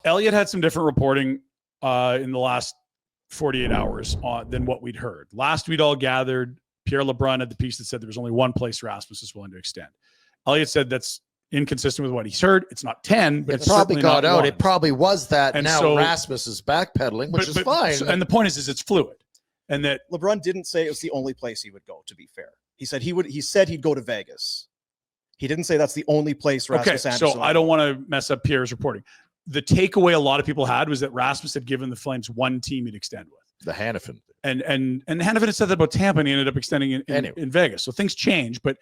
Elliott had some different reporting in the last 48 hours than what we'd heard. Last we'd all gathered, Pierre LeBrun had the piece that said there was only one place Rasmus is willing to extend. Elliott said that's inconsistent with what he's heard. It's not 10, but it probably got out. It probably was that. And now so, Rasmus is backpedaling, which is fine. And the point is it's fluid. And that LeBrun didn't say it was the only place he would go, to be fair. He said he said he'd go to Vegas. He didn't say that's the only place Rasmus Andersson. So I don't want to mess up Pierre's reporting. The takeaway a lot of people had was that Rasmus had given the Flames one team he'd extend with. The Hannafin. And Hannafin had said that about Tampa, and he ended up extending in Vegas. So things change. But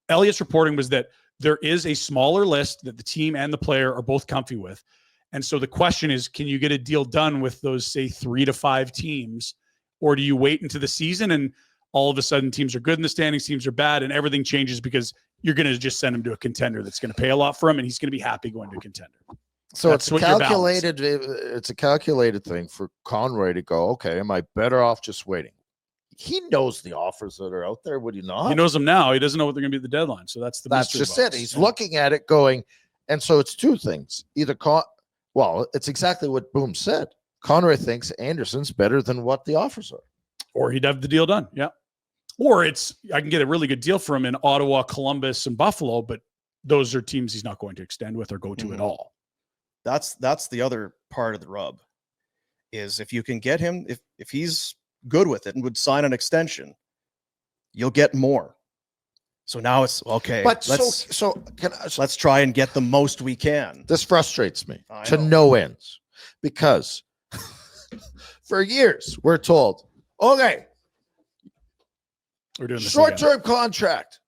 Elliott's reporting was that there is a smaller list that the team and the player are both comfy with. And so the question is, can you get a deal done with those, say, 3 to 5 teams? Or do you wait into the season and all of a sudden teams are good in the standings, teams are bad, and everything changes because you're going to just send him to a contender that's going to pay a lot for him, and he's going to be happy going to a contender. So it's a calculated thing for Conroy to go, okay, am I better off just waiting? He knows the offers that are out there, would he not? He knows them now. He doesn't know what they're going to be at the deadline. So that's just it. He's looking at it going, and so it's two things. It's exactly what Boom said. Conroy thinks Andersson's better than what the offers are. Or he'd have the deal done. Yeah. Or I can get a really good deal for him in Ottawa, Columbus, and Buffalo, but those are teams he's not going to extend with or go to at all. That's the other part of the rub, is if you can get him, if he's good with it and would sign an extension, you'll get more. So now it's okay. But let's try and get the most we can. This frustrates me to no ends, because for years we're told, okay, we're doing this short-term contract.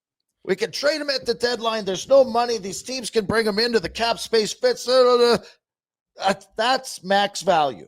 We can trade him at the deadline. There's no money. These teams can bring him into the cap space fits. That's max value.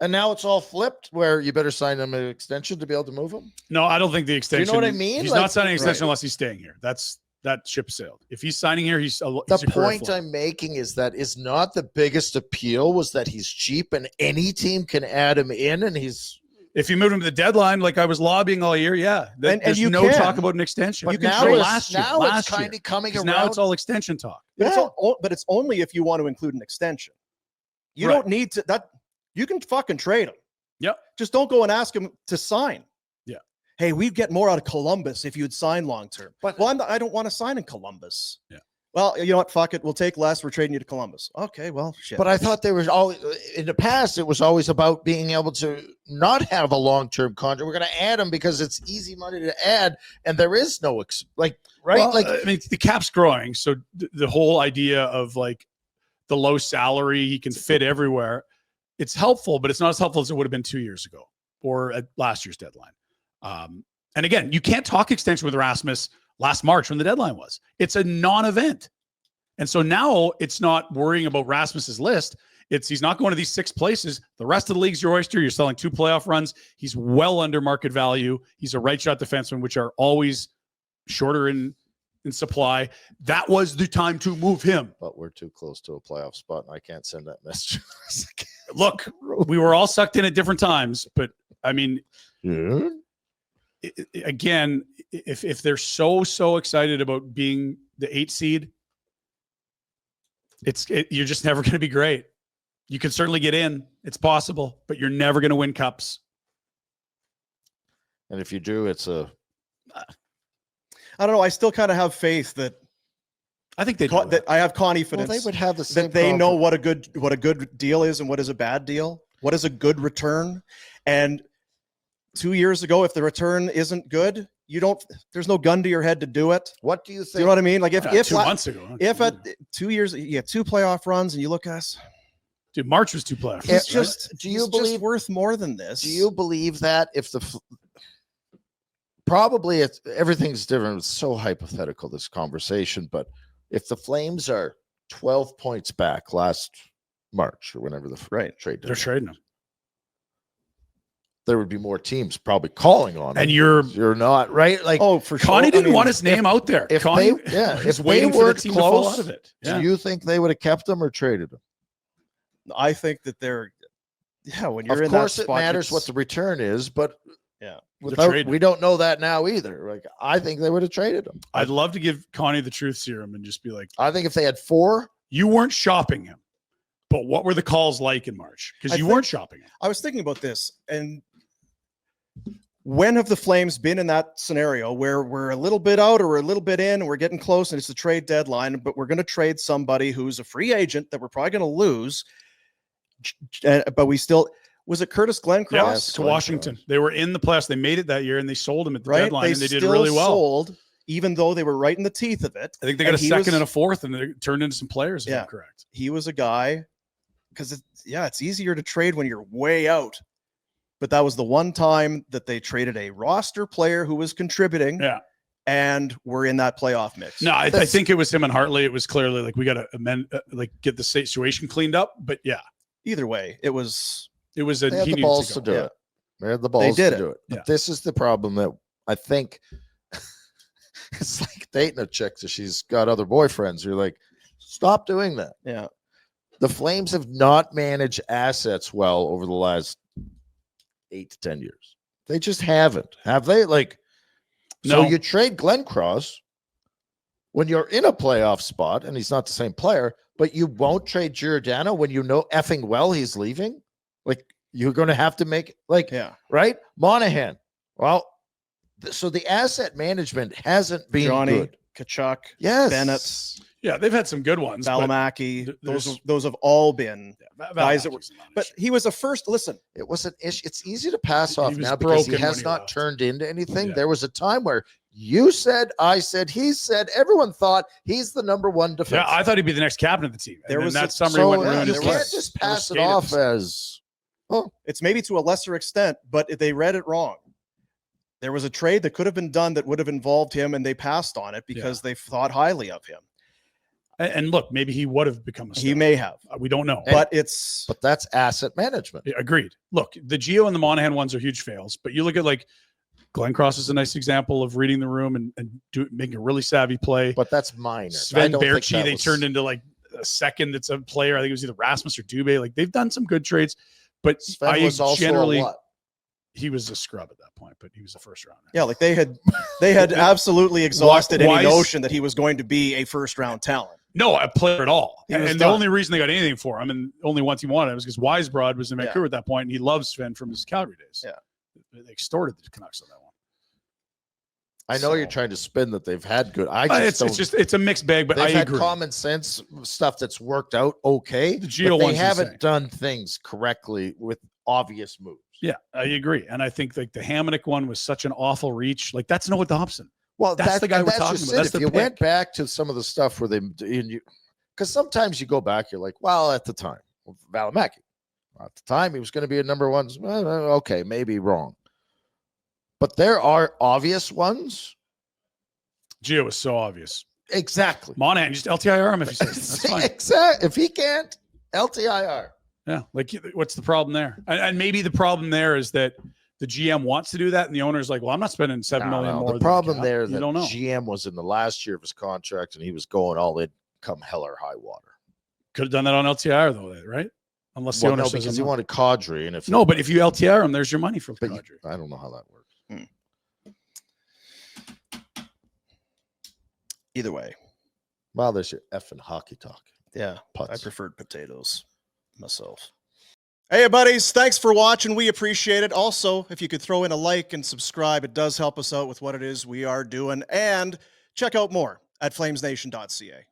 And now it's all flipped where you better sign him an extension to be able to move him? No, I don't think the extension. Do you know what I mean? He's not signing an extension unless he's staying here. That ship sailed. If he's signing here, he's the point I'm making is that is not the biggest appeal was that he's cheap and any team can add him in, and he's. If you moved him to the deadline, like I was lobbying all year, yeah. There's no talk about an extension. But now it's kind of coming around. Now it's all extension talk. But it's only if you want to include an extension. You don't need to. That you can fucking trade him. Yep. Just don't go and ask him to sign. Yeah. Hey, we'd get more out of Columbus if you'd sign long term. But I don't want to sign in Columbus. Yeah. Well, you know what? Fuck it. We'll take less. We're trading you to Columbus. Okay, well, shit. But I thought there was always, in the past, it was always about being able to not have a long-term contract. We're going to add them because it's easy money to add, and there is no, right? Well, I mean, the cap's growing. So the whole idea of like the low salary, he can fit everywhere. It's helpful, but it's not as helpful as it would have been 2 years ago or at last year's deadline. And again, you can't talk extension with Rasmus last March when the deadline was. It's a non-event. And so now it's not worrying about Rasmus's list. He's not going to these 6 places. The rest of the league's your oyster. You're selling 2 playoff runs. He's well under market value. He's a right shot defenseman, which are always shorter in supply. That was the time to move him. But we're too close to a playoff spot, and I can't send that message. Look, we were all sucked in at different times, but I mean, again, if they're so excited about being the 8 seed, you're just never going to be great. You can certainly get in. It's possible, but you're never going to win cups. And if you do, it's I don't know. I still kind of have faith that I think that I have confidence. Well, they would have the same that they know what a good deal is and what is a bad deal. What is a good return? And 2 years ago, if the return isn't good, there's no gun to your head to do it. What do you think? Do you know what I mean? Like if 2 months ago, if at 2 years, you have 2 playoff runs and you look at us. Dude, March was 2 playoff runs. It's just, do you believe worth more than this? Do you believe that if probably everything's different. It's so hypothetical, this conversation, but if the Flames are 12 points back last March or whenever the trade, they're trading them. There would be more teams probably calling on and them. You're not right. Like, for Connie didn't want his name out there. If Connie, if waiting they for were the team close, to fall out of it. Do you think they would have kept them or traded them? I think that when you're of in course that spot, it matters what the return is, but yeah, we don't know that now either. Like, I think they would have traded them. I'd love to give Connie the truth serum and just be like, I think if they had 4, you weren't shopping him. But what were the calls like in March? Because I you think- weren't shopping it. I was thinking about this, and when have the Flames been in that scenario where we're a little bit out or we're a little bit in and we're getting close and it's the trade deadline, but we're going to trade somebody who's a free agent that we're probably going to lose, but we still was it Curtis Glencross Yes, to Washington. They were in the playoffs. They made it that year, and they sold him at the right? deadline, and they did still really well. Sold, even though they were right in the teeth of it. I think they got a And he second was- and a fourth, and they turned into some players. If Yeah. I'm correct. He was a guy because it's easier to trade when you're way out. But that was the one time that they traded a roster player who was contributing. Yeah. And we're in that playoff mix. No, I think it was him and Hartley. It was clearly like we got to amend, get the situation cleaned up. But yeah, Either way, it was They had he the needed balls to go. do Yeah. it. They had the balls did to it. do it. But Yeah. this is the problem that I think it's like dating a chick that she's got other boyfriends. You're like, stop doing that. yeah. The Flames have not managed assets well over the last 8 to 10 years. They just haven't. Have they? Like, so No. you trade Glenn Cross when you're in a playoff spot and he's not the same player, but you won't trade Giordano when you know effing well he's leaving. Like, you're going to have to make, like, Yeah. right? Monahan. Well, so the asset management hasn't been Johnny, good. Kachuk, Yes. Bennett, Yeah, they've had some good ones. but Valimaki. there's- Those have all been guys that were. Valamaki's a non-issue. But he was a first. Listen, It was an issue. It's easy to pass He off was now because he broken when has he not left. turned into anything. Yeah. There was a time where you said, I said, he said, everyone thought he's the number one defenseman. yeah, I thought he'd be the next captain of the team. There And was then a- that summer he So went yeah, and ruined you his there can't was- life. just pass it skated off himself. as it's maybe to a lesser extent, but they read it wrong. There was a trade that could have been done that would have involved him, and they passed on it because they thought highly of him. And look, maybe he would have become a star. He may have, We don't know. but it's but that's asset management. Yeah, agreed. Look, the Gio and the Monahan ones are huge fails, but you look at like Glenn Cross is a nice example of reading the room and making a really savvy play. But that's minor. I Sven don't think Berchi, that they was- turned into like a second that's a player. I think it was either Rasmus or Dubé. Like they've done some good trades, but Sven I was also generally a what? he was a scrub at that point, but he was a first rounder. yeah, like they had absolutely exhausted Why any is- notion that he was going to be a first round talent. No, a player at all. He was And the done. only reason they got anything for him, and only once he wanted it, was because Weisbrod was in Yeah. Vancouver at that point, and he loves Sven from his Calgary days. Yeah. They extorted the Canucks on that one. I know you're So- trying to spin that they've had good. I just It's a mixed bag, but they've I had agree. common sense stuff that's worked out okay. The Gio but they one's haven't insane. done things correctly with obvious moves. Yeah, I agree. And I think like the Hamonic one was such an awful reach. Like that's Noah Dobson. Well, That's the guy and we're that's talking just about. it. That's If the you went pick. back to some of the stuff where because sometimes you go back, you're like, well, at the time, Valimaki, at the time he was going to be a number one. Well, okay, maybe wrong, but there are obvious ones. Gio was so obvious. Exactly. Monahan, just LTIR him if he says that's fine. Exactly. If he can't, LTIR. Yeah, like what's the problem there? And maybe the problem there is that the GM wants to do that, and the owner's like, "Well, I'm not spending $7 million more." The than problem cap." there you that don't know. GM was in the last year of his contract, and he was going all in, come hell or high water. Could have done that on LTIR though, right? Unless the Well, owner no, says because I'm he not. wanted Kadri, and if No, but if you LTIR him, there's your money for but Kadri. I don't know how that works. Either way, Well, there's your effing hockey talk. yeah, I Putts. preferred potatoes myself. Hey, buddies, thanks for watching. We appreciate it. Also, if you could throw in a like and subscribe, it does help us out with what it is we are doing. And check out more at flamesnation.ca.